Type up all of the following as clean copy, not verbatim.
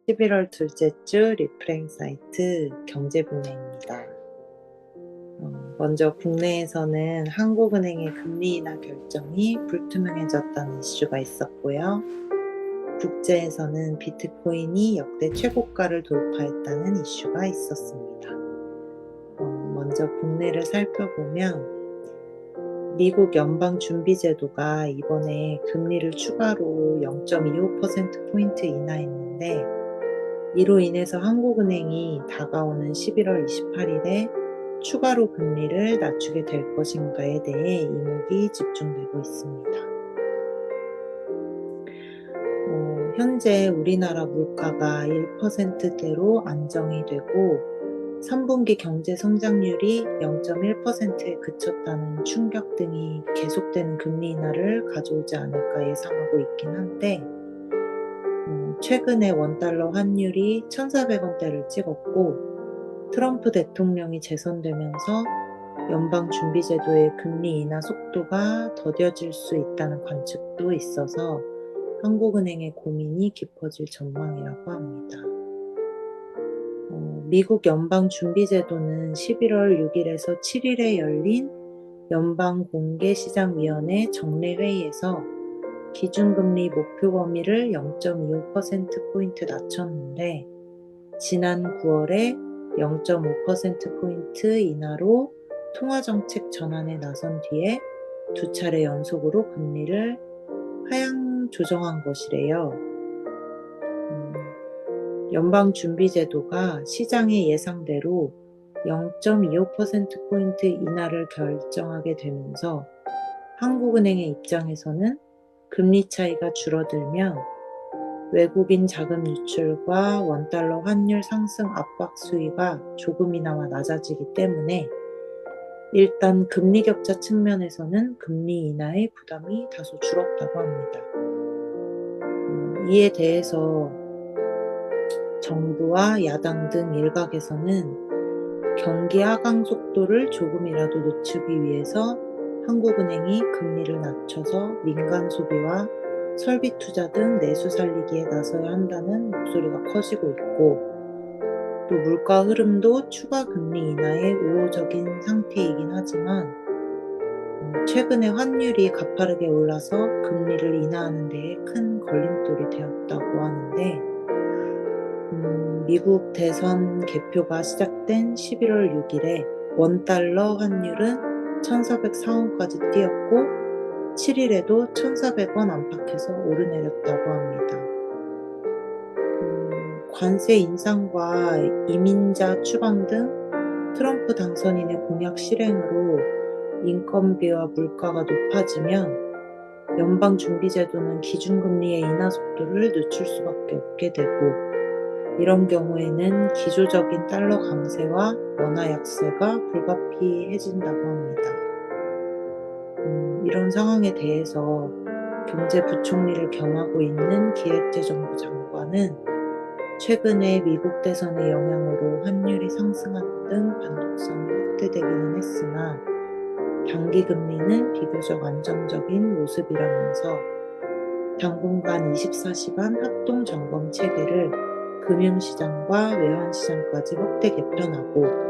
11월 둘째 주 리프레임 사이트 경제분야입니다. 먼저 국내에서는 한국은행의 금리 인하 결정이 불투명해졌다는 이슈가 있었고요. 국제에서는 비트코인이 역대 최고가를 돌파했다는 이슈가 있었습니다. 먼저 국내를 살펴보면 미국 연방준비제도가 이번에 금리를 추가로 0.25%포인트 인하했는데, 이로 인해서 한국은행이 다가오는 11월 28일에 추가로 금리를 낮추게 될 것인가에 대해 이목이 집중되고 있습니다. 현재 우리나라 물가가 1%대로 안정이 되고 3분기 경제 성장률이 0.1%에 그쳤다는 충격 등이 계속되는 금리 인하를 가져오지 않을까 예상하고 있긴 한데, 최근에 원달러 환율이 1,400원대를 찍었고 트럼프 대통령이 재선되면서 연방준비제도의 금리 인하 속도가 더뎌질 수 있다는 관측도 있어서 한국은행의 고민이 깊어질 전망이라고 합니다. 미국 연방준비제도는 11월 6일에서 7일에 열린 연방공개시장위원회 정례회의에서 기준금리 목표 범위를 0.25%포인트 낮췄는데, 지난 9월에 0.5%포인트 인하로 통화정책 전환에 나선 뒤에 두 차례 연속으로 금리를 하향 조정한 것이래요. 연방준비제도가 시장의 예상대로 0.25%포인트 인하를 결정하게 되면서 한국은행의 입장에서는 금리 차이가 줄어들면 외국인 자금 유출과 원달러 환율 상승 압박 수위가 조금이나마 낮아지기 때문에 일단 금리 격차 측면에서는 금리 인하의 부담이 다소 줄었다고 합니다. 이에 대해서 정부와 야당 등 일각에서는 경기 하강 속도를 조금이라도 늦추기 위해서 한국은행이 금리를 낮춰서 민간 소비와 설비 투자 등 내수 살리기에 나서야 한다는 목소리가 커지고 있고, 또 물가 흐름도 추가 금리 인하에 우호적인 상태이긴 하지만 최근에 환율이 가파르게 올라서 금리를 인하하는 데에 큰 걸림돌이 되었다고 하는데, 미국 대선 개표가 시작된 11월 6일에 원달러 환율은 1,404원까지 뛰었고 7일에도 1,400원 안팎에서 오르내렸다고 합니다. 관세 인상과 이민자 추방 등 트럼프 당선인의 공약 실행으로 인건비와 물가가 높아지면 연방준비제도는 기준금리의 인하 속도를 늦출 수밖에 없게 되고, 이런 경우에는 기조적인 달러 강세와 원화 약세가 불가피해진다고 합니다. 이런 상황에 대해서 경제부총리를 겸하고 있는 기획재정부 장관은 최근에 미국 대선의 영향으로 환율이 상승하는 등 변동성이 확대되기는 했으나 단기 금리는 비교적 안정적인 모습이라면서 당분간 24시간 합동 점검 체계를 금융시장과 외환시장까지 확대 개편하고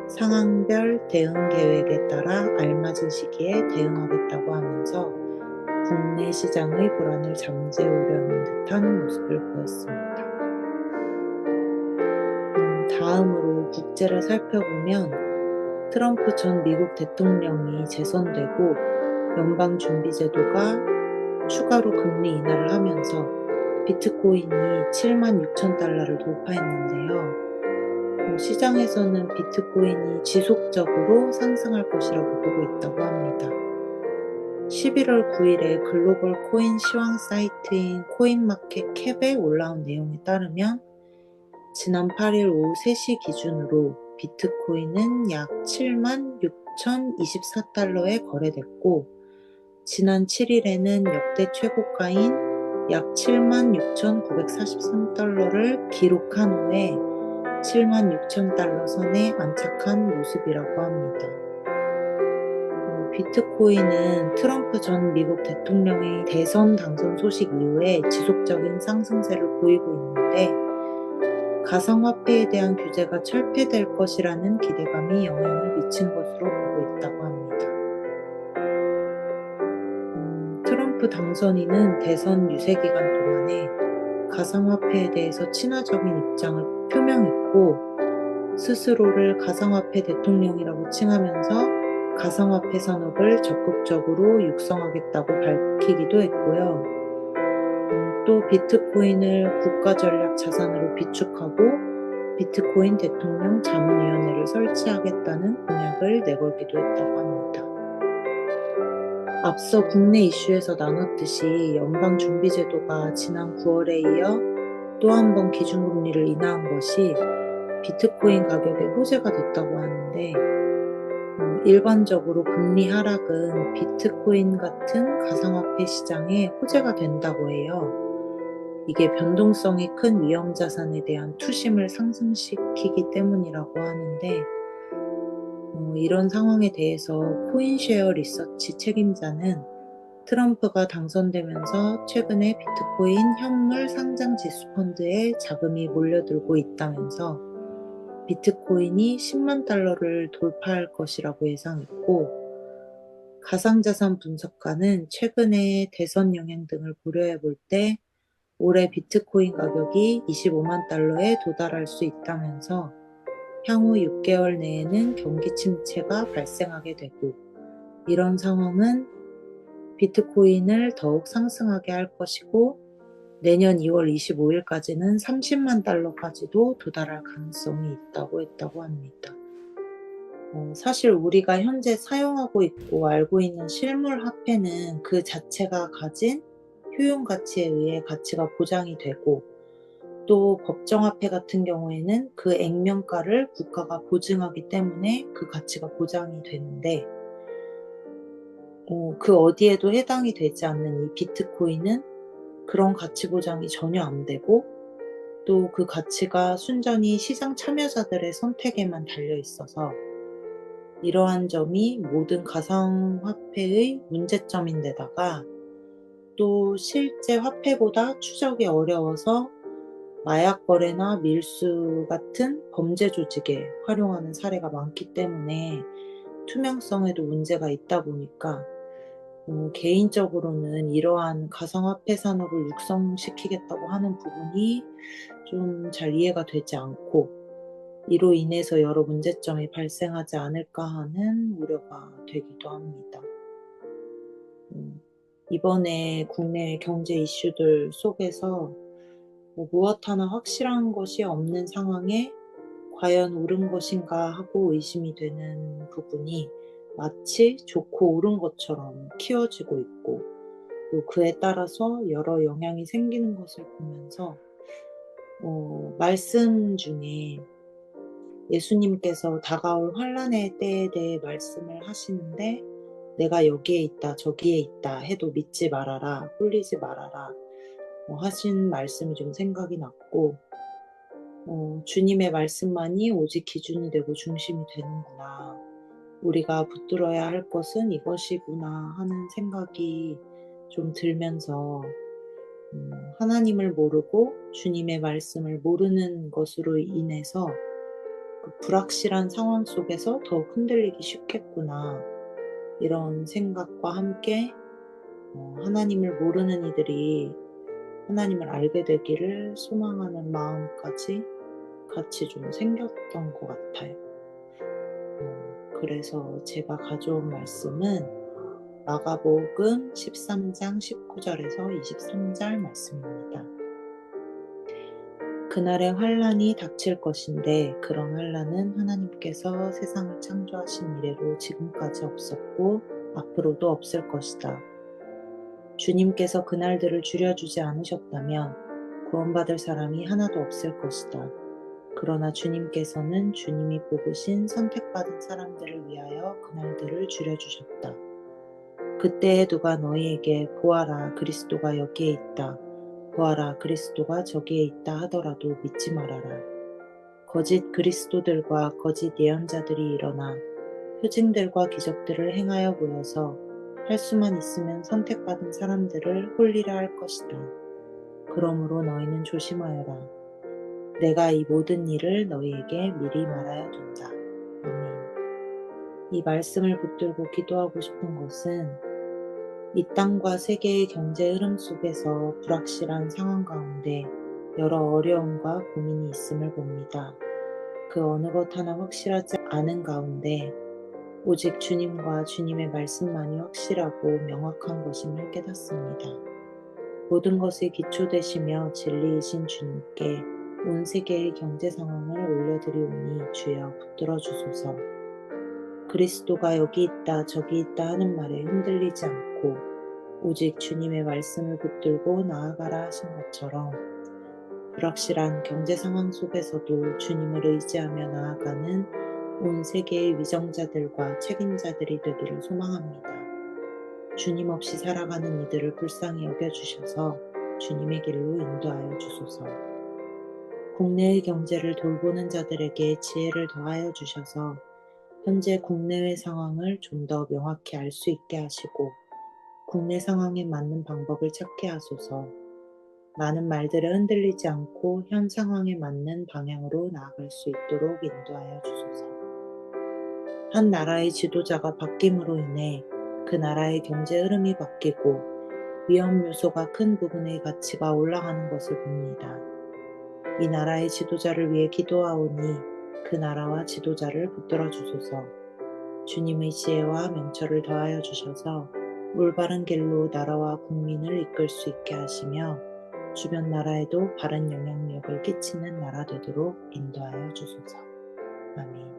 상황별 대응 계획에 따라 알맞은 시기에 대응하겠다고 하면서 국내 시장의 불안을 잠재우려는 듯한 모습을 보였습니다. 다음으로 국제를 살펴보면 트럼프 전 미국 대통령이 재선되고 연방준비제도가 추가로 금리 인하를 하면서 비트코인이 76,000달러를 돌파했는데요. 시장에서는 비트코인이 지속적으로 상승할 것이라고 보고 있다고 합니다. 11월 9일에 글로벌 코인 시황 사이트인 코인마켓 캡에 올라온 내용에 따르면 지난 8일 오후 3시 기준으로 비트코인은 약 76,024달러에 거래됐고, 지난 7일에는 역대 최고가인 약 76,943달러를 기록한 후에 76,000달러 선에 안착한 모습이라고 합니다. 비트코인은 트럼프 전 미국 대통령의 대선 당선 소식 이후에 지속적인 상승세를 보이고 있는데, 가상화폐에 대한 규제가 철폐될 것이라는 기대감이 영향을 미친 것으로 보고 있다고 합니다. 트럼프 당선인은 대선 유세 기간 동안에 가상화폐에 대해서 친화적인 입장을 표명했고, 스스로를 가상화폐 대통령이라고 칭하면서 가상화폐 산업을 적극적으로 육성하겠다고 밝히기도 했고요. 또 비트코인을 국가전략 자산으로 비축하고 비트코인 대통령 자문위원회를 설치하겠다는 공약을 내걸기도 했다고 합니다. 앞서 국내 이슈에서 나눴듯이 연방준비제도가 지난 9월에 이어 또 한 번 기준금리를 인하한 것이 비트코인 가격에 호재가 됐다고 하는데, 일반적으로 금리 하락은 비트코인 같은 가상화폐 시장에 호재가 된다고 해요. 이게 변동성이 큰 위험 자산에 대한 투심을 상승시키기 때문이라고 하는데, 이런 상황에 대해서 코인쉐어 리서치 책임자는 트럼프가 당선되면서 최근에 비트코인 현물 상장 지수 펀드에 자금이 몰려들고 있다면서 비트코인이 10만 달러를 돌파할 것이라고 예상했고, 가상자산 분석가는 최근에 대선 영향 등을 고려해 볼 때 올해 비트코인 가격이 25만 달러에 도달할 수 있다면서 향후 6개월 내에는 경기 침체가 발생하게 되고, 이런 상황은 비트코인을 더욱 상승하게 할 것이고 내년 2월 25일까지는 30만 달러까지도 도달할 가능성이 있다고 했다고 합니다. 사실 우리가 현재 사용하고 있고 알고 있는 실물 화폐는 그 자체가 가진 효용 가치에 의해 가치가 보장이 되고, 또 법정화폐 같은 경우에는 그 액면가를 국가가 보증하기 때문에 그 가치가 보장이 되는데, 그 어디에도 해당이 되지 않는 이 비트코인은 그런 가치 보장이 전혀 안 되고, 또 그 가치가 순전히 시장 참여자들의 선택에만 달려 있어서 이러한 점이 모든 가상화폐의 문제점인데다가, 또 실제 화폐보다 추적이 어려워서 마약 거래나 밀수 같은 범죄 조직에 활용하는 사례가 많기 때문에 투명성에도 문제가 있다 보니까 개인적으로는 이러한 가상화폐 산업을 육성시키겠다고 하는 부분이 좀 잘 이해가 되지 않고, 이로 인해서 여러 문제점이 발생하지 않을까 하는 우려가 되기도 합니다. 이번에 국내 경제 이슈들 속에서 무엇 하나 확실한 것이 없는 상황에 과연 옳은 것인가 하고 의심이 되는 부분이 마치 좋고 옳은 것처럼 키워지고 있고, 또 그에 따라서 여러 영향이 생기는 것을 보면서 말씀 중에 예수님께서 다가올 환란의 때에 대해 말씀을 하시는데, 내가 여기에 있다 저기에 있다 해도 믿지 말아라, 홀리지 말아라 하신 말씀이 좀 생각이 났고, 주님의 말씀만이 오직 기준이 되고 중심이 되는구나, 우리가 붙들어야 할 것은 이것이구나 하는 생각이 좀 들면서, 하나님을 모르고 주님의 말씀을 모르는 것으로 인해서 그 불확실한 상황 속에서 더욱 흔들리기 쉽겠구나, 이런 생각과 함께 하나님을 모르는 이들이 하나님을 알게 되기를 소망하는 마음까지 같이 좀 생겼던 것 같아요. 그래서 제가 가져온 말씀은 마가복음 13장 19절에서 23절 말씀입니다. 그날에 환란이 닥칠 것인데 그런 환란은 하나님께서 세상을 창조하신 이래로 지금까지 없었고 앞으로도 없을 것이다. 주님께서 그날들을 줄여주지 않으셨다면 구원받을 사람이 하나도 없을 것이다. 그러나 주님께서는 주님이 뽑으신 선택받은 사람들을 위하여 그날들을 줄여주셨다. 그때에 누가 너희에게 보아라 그리스도가 여기에 있다, 보아라 그리스도가 저기에 있다 하더라도 믿지 말아라. 거짓 그리스도들과 거짓 예언자들이 일어나 표징들과 기적들을 행하여 보여서 할 수만 있으면 선택받은 사람들을 홀리라 할 것이다. 그러므로 너희는 조심하여라. 내가 이 모든 일을 너희에게 미리 말하여 둔다. 아멘. 이 말씀을 붙들고 기도하고 싶은 것은 이 땅과 세계의 경제 흐름 속에서 불확실한 상황 가운데 여러 어려움과 고민이 있음을 봅니다. 그 어느 것 하나 확실하지 않은 가운데 오직 주님과 주님의 말씀만이 확실하고 명확한 것임을 깨닫습니다. 모든 것의 기초 되시며 진리이신 주님께 온 세계의 경제 상황을 올려드리오니 주여 붙들어 주소서. 그리스도가 여기 있다 저기 있다 하는 말에 흔들리지 않고 오직 주님의 말씀을 붙들고 나아가라 하신 것처럼 불확실한 경제 상황 속에서도 주님을 의지하며 나아가는 온 세계의 위정자들과 책임자들이 되기를 소망합니다. 주님 없이 살아가는 이들을 불쌍히 여겨주셔서 주님의 길로 인도하여 주소서. 국내의 경제를 돌보는 자들에게 지혜를 더하여 주셔서 현재 국내외 상황을 좀 더 명확히 알 수 있게 하시고 국내 상황에 맞는 방법을 찾게 하소서. 많은 말들에 흔들리지 않고 현 상황에 맞는 방향으로 나아갈 수 있도록 인도하여 주소서. 한 나라의 지도자가 바뀜으로 인해 그 나라의 경제 흐름이 바뀌고 위험 요소가 큰 부분의 가치가 올라가는 것을 봅니다. 이 나라의 지도자를 위해 기도하오니 그 나라와 지도자를 붙들어 주소서. 주님의 지혜와 명철을 더하여 주셔서 올바른 길로 나라와 국민을 이끌 수 있게 하시며 주변 나라에도 바른 영향력을 끼치는 나라 되도록 인도하여 주소서. 아멘.